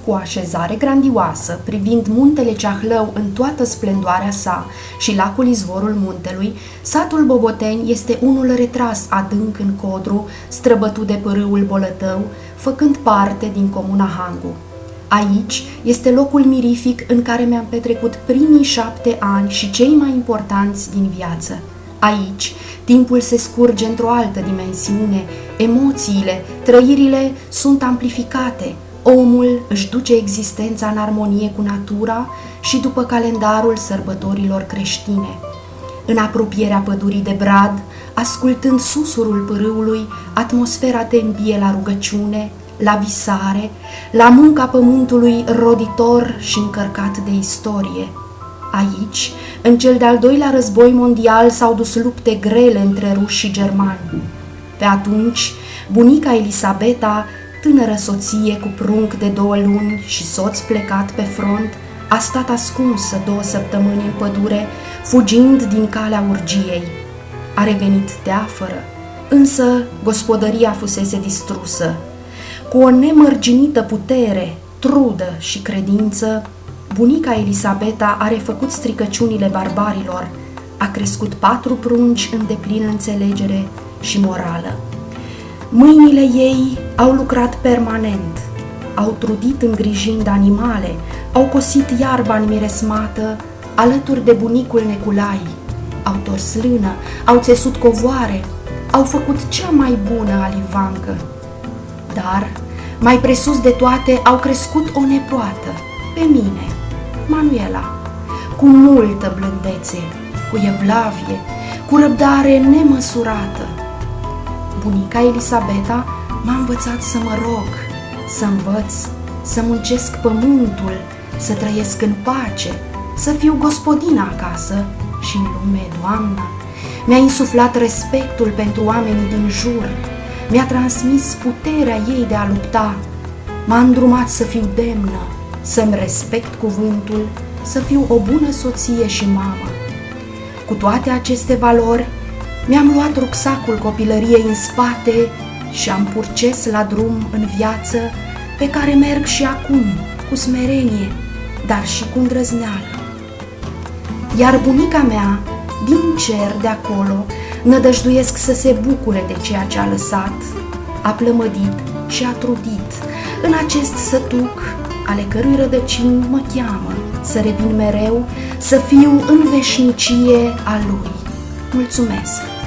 Cu o așezare grandioasă, privind muntele Ceahlău în toată splendoarea sa și lacul Izvorul Muntelui, satul Boboteni este unul retras adânc în codru, străbătut de pârâul Bolătău, făcând parte din comuna Hangu. Aici este locul mirific în care mi-am petrecut primii 7 ani și cei mai importanți din viață. Aici, timpul se scurge într-o altă dimensiune, emoțiile, trăirile sunt amplificate, omul își duce existența în armonie cu natura și după calendarul sărbătorilor creștine. În apropierea pădurii de brad, ascultând susurul pârâului, atmosfera te îmbie la rugăciune, la visare, la munca pământului roditor și încărcat de istorie. Aici, în cel de-al doilea război mondial, s-au dus lupte grele între ruși și germani. Pe atunci, bunica Elisabeta, tânără soție cu prunc de 2 luni și soț plecat pe front, a stat ascunsă 2 săptămâni în pădure, fugind din calea urgiei. A revenit teafără, însă gospodăria fusese distrusă. Cu o nemărginită putere, trudă și credință, bunica Elisabeta a refăcut stricăciunile barbarilor, a crescut 4 prunci în deplină înțelegere și morală. Mâinile ei au lucrat permanent, au trudit îngrijind animale, au cosit iarba înmiresmată alături de bunicul Neculai, au tors lână, au țesut covoare, au făcut cea mai bună alivancă. Dar, mai presus de toate, au crescut o nepoată, pe mine, Manuela, cu multă blândețe, cu evlavie, cu răbdare nemăsurată. Bunica Elisabeta m-a învățat să mă rog, să învăț, să muncesc pământul, să trăiesc în pace, să fiu gospodină acasă și în lume, doamnă. Mi-a insuflat respectul pentru oamenii din jur, mi-a transmis puterea ei de a lupta, m-a îndrumat să fiu demnă, să-mi respect cuvântul, să fiu o bună soție și mamă. Cu toate aceste valori, mi-am luat rucsacul copilăriei în spate și am purces la drum în viață pe care merg și acum, cu smerenie, dar și cu îndrăzneală. Iar bunica mea, din cer de acolo, nădăjduiesc să se bucure de ceea ce a lăsat, a plămădit și a trudit în acest sătuc, ale cărui rădăcini mă cheamă să revin mereu, să fiu în veșnicie a lui. Mulțumesc!